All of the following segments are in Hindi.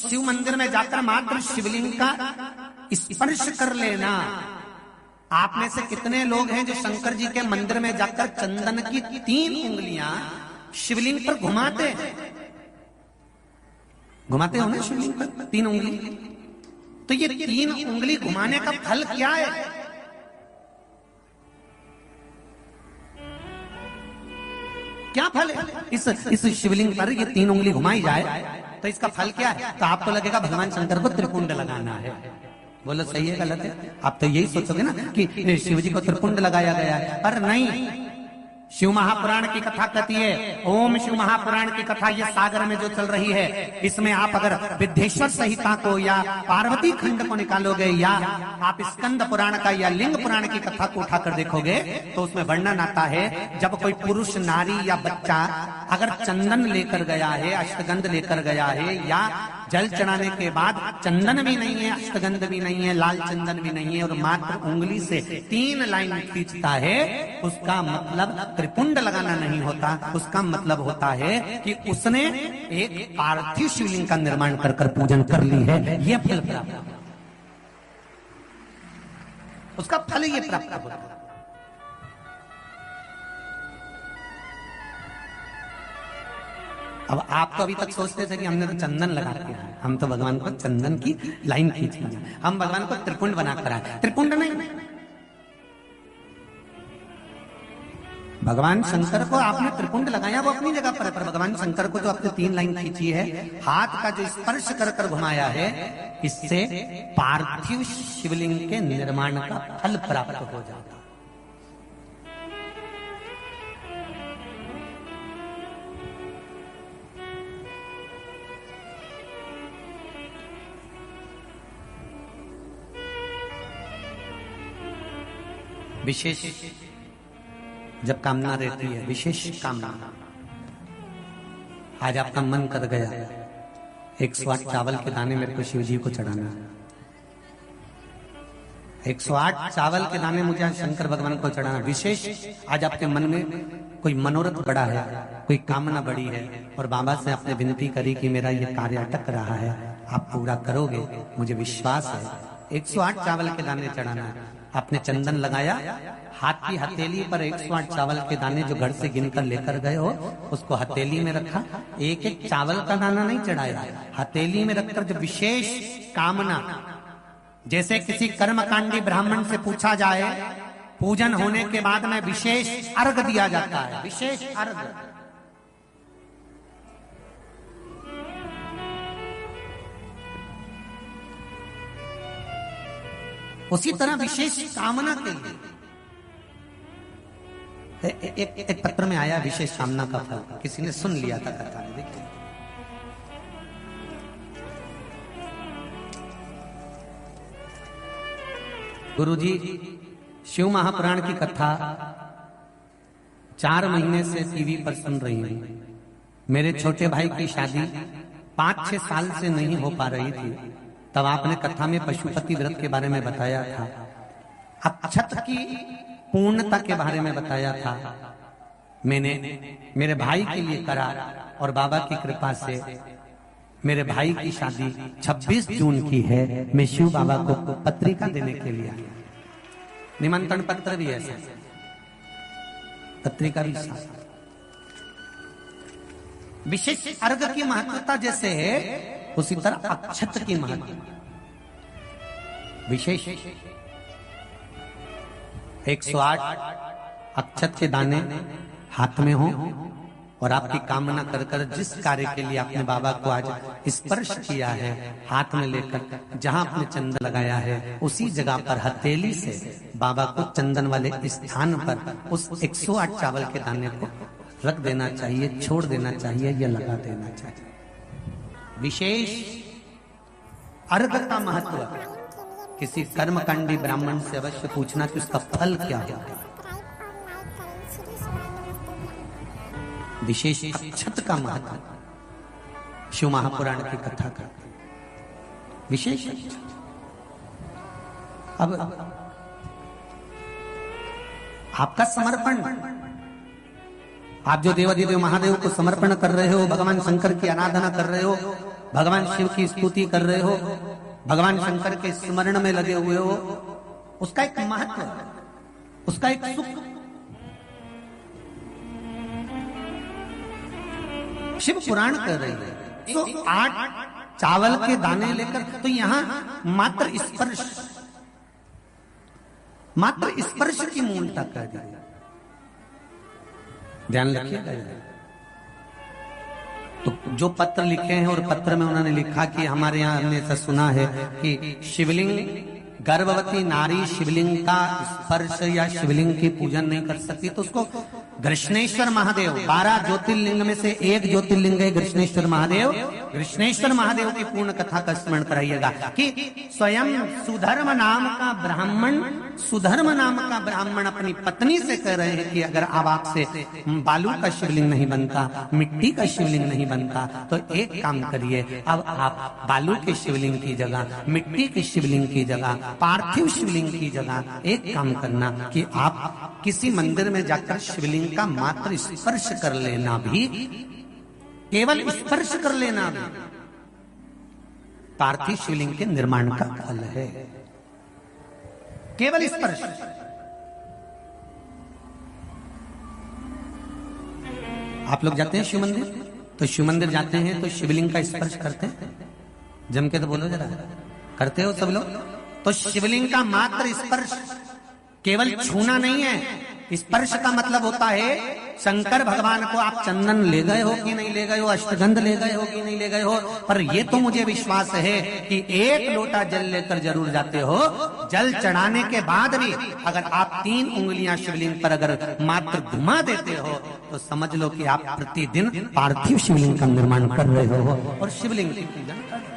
शिव मंदिर में जाकर मात्र शिवलिंग का स्पर्श कर लेना। आप में से कितने लोग हैं जो शंकर जी के मंदिर में जाकर चंदन की 3 उंगलियां शिवलिंग पर घुमाते हैं? घुमाते हो ना शिवलिंग पर 3 उंगली? तो ये 3 उंगली घुमाने का फल क्या है? क्या फल है? इस शिवलिंग पर ये 3 उंगली घुमाई जाए तो इसका फल क्या है? तो आपको लगेगा भगवान शंकर को त्रिपुंड लगाना है। बोलो सही है गलत है? आप तो यही सोचोगे ना कि शिव जी को त्रिपुंड लगाया गया है, पर नहीं। शिव महापुराण की कथा कहती है, ओम शिव महापुराण की कथा ये सागर में जो चल रही है, इसमें आप अगर विद्येश्वर संहिता को या पार्वती खंड को निकालोगे या आप स्कंद पुराण का या लिंग पुराण की कथा को उठाकर देखोगे तो उसमें वर्णन आता है जब कोई पुरुष, नारी या बच्चा अगर चंदन लेकर गया है, अष्टगंध लेकर गया है या जल चढ़ाने के बाद चंदन भी नहीं है, अष्टगंध भी नहीं है, लाल चंदन भी नहीं है और मात्र उंगली से 3 लाइन खींचता है, उसका मतलब त्रिपुंड लगाना नहीं होता। उसका मतलब होता है कि उसने एक पार्थिव शिवलिंग का निर्माण कर पूजन कर ली है। यह फल प्राप्त, उसका फल ये प्राप्त होता है। अब आप तो अभी तक सोचते थे कि हमने तो चंदन लगा दिया है, हम तो भगवान को चंदन की लाइन खींच ली, हम भगवान को त्रिपुंड बनाकर आए। त्रिपुंड नहीं, भगवान शंकर को आपने त्रिपुंड लगाया वो अपनी जगह पर भगवान शंकर को जो आपने 3 लाइन खींची है, हाथ का जो स्पर्श कर घुमाया है, इससे पार्थिव शिवलिंग के निर्माण का फल प्राप्त हो जाता। विशेष जब कामना रहती है, विशेष कामना, आज आपका मन कर गया 108 चावल के दाने मेरे को शिव जी को चढ़ाना, 108 चावल के दाने मुझे आज शंकर भगवान को चढ़ाना। विशेष आज आपके मन में कोई मनोरथ बड़ा है, कोई कामना बड़ी है और बाबा से आपने विनती करी कि मेरा ये कार्य अटक रहा है, आप पूरा करोगे, मुझे विश्वास है। 108 चावल के दाने चढ़ाना है। आपने चंदन लगाया, हाथ की हथेली पर 108 चावल के दाने जो घर से गिनकर लेकर गए हो उसको हथेली में रखा। एक एक चावल का दाना नहीं चढ़ाया, हथेली में रखकर जो विशेष कामना, जैसे किसी कर्मकांडी ब्राह्मण से पूछा जाए पूजन होने के बाद में विशेष अर्घ दिया जाता है, विशेष अर्घ, उसी तरह विशेष कामना के लिए एक पत्र में आया विशेष कामना का फल, किसी ने सुन लिया था कथा में। देखिए गुरुजी शिव महापुराण की कथा 4 महीने से टीवी पर सुन रही हूं। मेरे छोटे भाई की शादी 5-6 साल से नहीं हो पा रही थी, तब आपने कथा में पशुपति व्रत के बारे में बताया था, अक्षत की पूर्णता के बारे में बताया था। मैंने मेरे भाई के लिए करा और बाबा की कृपा से मेरे भाई की शादी 26 जून की है। मैं शिव बाबा को पत्रिका देने के लिए आया, निमंत्रण पत्र भी है, पत्रिका भी साथ। विशेष अर्घ की महत्वता जैसे है उसी तरह अक्षत की महत्व विशेष। 108 अक्षत के दाने हाथ में हो और आपकी कामना कर कर जिस कार्य के लिए आपने बाबा को आज स्पर्श किया है, हाथ में लेकर जहां आपने चंदन लगाया है उसी जगह पर हथेली से बाबा को चंदन वाले स्थान पर उस 108 चावल के दाने को रख देना चाहिए, छोड़ देना चाहिए या लगा देना चाहिए। विशेष अर्घ का महत्व किसी कर्मकांडी ब्राह्मण से अवश्य पूछना कि उसका फल क्या है। विशेष अक्षत का महत्व शिव महापुराण की कथा का विशेष। अब आपका समर्पण, आप जो देवाधिदेव महादेव को समर्पण कर रहे हो, भगवान शंकर की आराधना कर रहे हो, भगवान शिव की स्तुति कर रहे हो, भगवान शंकर के स्मरण में लगे हुए हो, उसका एक महत्व, उसका एक सुख। शिव पुराण कर रहे हैं 108 चावल के दाने लेकर, तो यहां मात्र स्पर्श की मूलता कर दी। ध्यान रखिएगा। तो जो पत्र लिखे हैं और पत्र में उन्होंने लिखा कि हमारे यहाँ हमने ऐसा सुना है कि शिवलिंग, गर्भवती नारी शिवलिंग का स्पर्श या शिवलिंग की पूजन नहीं कर सकती, तो उसको कृष्णेश्वर महादेव, 12 ज्योतिर्लिंग में से एक ज्योतिर्लिंग है कृष्णेश्वर महादेव। कृष्णेश्वर महादेव की पूर्ण कथा का स्मरण कराइएगा कि स्वयं सुधर्म नाम का ब्राह्मण अपनी पत्नी से कह रहे हैं कि अगर अब आपसे बालू का शिवलिंग नहीं बनता, मिट्टी का शिवलिंग नहीं बनता, तो एक काम करिए, अब आप बालू के शिवलिंग की जगह, मिट्टी के शिवलिंग की जगह, पार्थिव शिवलिंग की जगह एक काम करना कि आप किसी मंदिर में जाकर शिवलिंग का मात्र स्पर्श कर लेना, भी केवल स्पर्श कर लेना भी पार्थिव शिवलिंग के निर्माण का फल है। केवल स्पर्श। आप लोग जाते हैं शिव मंदिर, तो शिव मंदिर जाते हैं तो शिवलिंग का स्पर्श करते हैं? जम के तो बोलो जरा, करते हो सब लोग? तो शिवलिंग का मात्र स्पर्श, केवल छूना नहीं है। स्पर्श का मतलब होता है शंकर भगवान को आप चंदन ले गए हो कि नहीं ले गए हो, अष्टगंध ले गए हो कि नहीं ले गए हो, पर ये तो मुझे विश्वास है कि एक लोटा जल लेकर जरूर जाते हो। जल चढ़ाने के बाद भी अगर आप 3 उंगलियां शिवलिंग पर अगर मात्र घुमा देते हो, तो समझ लो कि आप प्रतिदिन पार्थिव शिवलिंग का निर्माण कर रहे हो और शिवलिंग की पूजन कर रहे हो।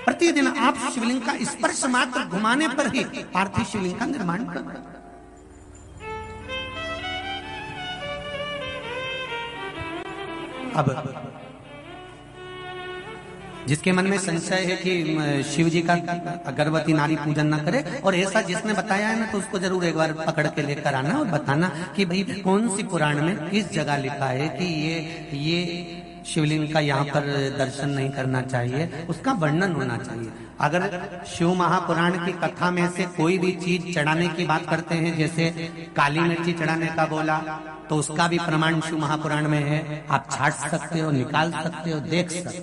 प्रतिदिन आप शिवलिंग का स्पर्श मात्र घुमाने पर ही पार्थिव शिवलिंग का निर्माण कर रहे हो। अब जिसके मन में संशय है कि शिव जी का गर्भवती नारी पूजन ना करे, और ऐसा जिसने बताया है ना, तो उसको जरूर एक बार पकड़ के लेकर आना और बताना कि भाई कौन सी पुराण में किस जगह लिखा है कि ये शिवलिंग का यहाँ पर दर्शन नहीं करना चाहिए, उसका वर्णन होना चाहिए। अगर शिव महापुराण की कथा में से कोई भी चीज चढ़ाने की बात करते हैं, जैसे काली मिर्ची चढ़ाने का बोला, तो उसका भी प्रमाण शिव महापुराण में है। आप छाट सकते हो, निकाल सकते हो, देख सकते हो।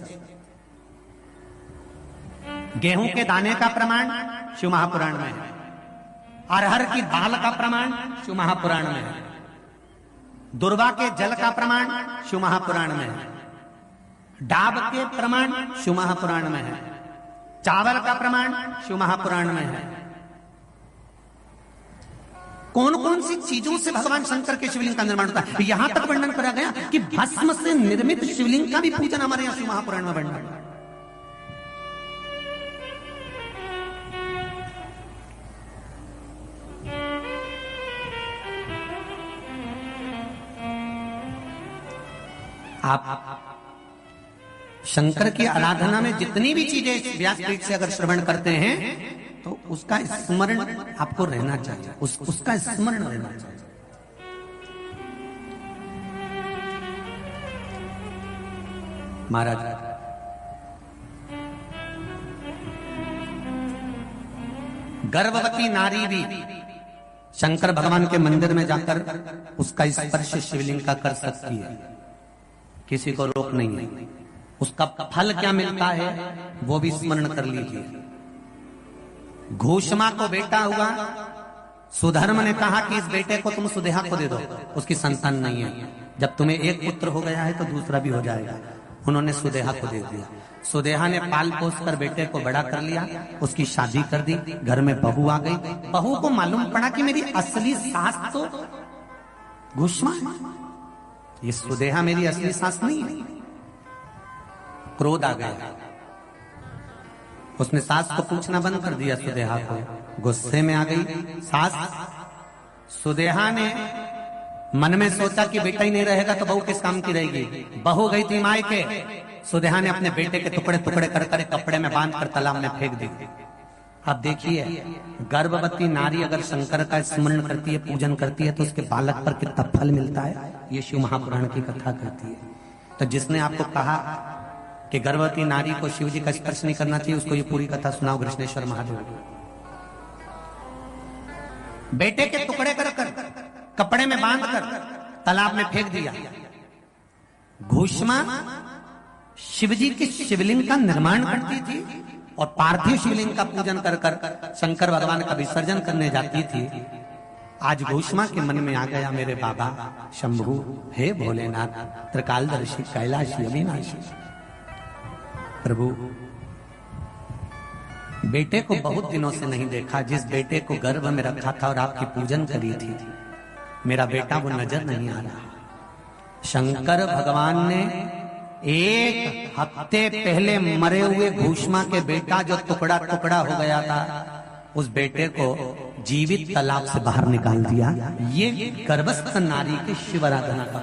गेहूं के दाने का प्रमाण शिव महापुराण में है। अरहर की दाल का प्रमाण शिव महापुराण में है। दुर्वा के जल का प्रमाण शिव महापुराण में है। डाब के प्रमाण शिव महापुराण में है। चावल का प्रमाण शिव महापुराण में है। कौन कौन सी चीजों से भगवान शंकर के शिवलिंग का निर्माण होता है, यहां तक वर्णन करा गया कि भस्म से निर्मित शिवलिंग का भी पूजन हमारे यहां शिव महापुराण में वर्णन। आप शंकर की आराधना में जितनी भी चीजें व्यासपीठ से अगर श्रवण करते हैं, तो उसका स्मरण आपको रहना चाहिए, उसका स्मरण रहना चाहिए। महाराज गर्भवती नारी भी शंकर भगवान के मंदिर में जाकर उसका स्पर्श शिवलिंग का कर सकती है, किसी को रोक नहीं है। उसका फल क्या मिलता है वो भी स्मरण कर लीजिए। घोषमा को बेटा हुआ, सुधर्म ने कहा कि इस बेटे को तुम सुदेहा को दे दो, उसकी संतान नहीं है। जब तुम्हें एक पुत्र हो गया है तो दूसरा भी हो जाएगा। उन्होंने सुदेहा को दे दिया। सुदेहा ने पाल पोस कर बेटे को बड़ा कर लिया, उसकी शादी कर दी, घर में बहू आ गई। बहू को मालूम पड़ा कि मेरी असली सास तो घोषमा है, ये सुदेहा मेरी असली सास नहीं है। क्रोध आ गया, उसने सास को पूछना बंद कर दिया सुदेहा को। गुस्से में आ गई सास। सुदेहा ने मन में सोचा कि बेटा ही नहीं रहेगा तो बहू किस काम की रहेगी। बहू गई थी मायके। सुदेहा ने अपने बेटे के टुकड़े टुकड़े कर कर कपड़े में बांध कर तालाब में फेंक दी। अब देखिए, गर्भवती नारी अगर शंकर का स्मरण करती है, पूजन करती है, तो उसके बालक पर कितना फल मिलता है, ये शिव महापुराण की कथा कहती है। तो जिसने आपको कहा कि गर्भवती नारी को शिव जी का स्पर्श नहीं करना चाहिए, उसको ये पूरी कथा सुनाओ कृष्णेश्वर महादेव। बेटे के टुकड़े कर कपड़े में बांध कर तालाब में फेंक दिया। घूष्मा शिवजी के शिवलिंग का निर्माण करती थी और पार्थिव शिवलिंग का पूजन कर कर शंकर भगवान का विसर्जन करने जाती थी। आज घूष्मा के मन में आ गया, मेरे बाबा शंभु, हे भोलेनाथ, त्रिकालदर्शी, कैलाशी, अविनाशी प्रभु, बेटे को बहुत दिनों से नहीं देखा। जिस बेटे को गर्भ में रखा था और आपकी पूजन करी थी, मेरा बेटा वो नजर नहीं आ रहा। शंकर भगवान ने एक हफ्ते पहले मरे हुए घूष्मा के बेटा जो टुकड़ा टुकड़ा हो गया था, उस बेटे को जीवित तालाब से बाहर निकाल दिया। ये गर्भस्थ नारी की शिव आराधना का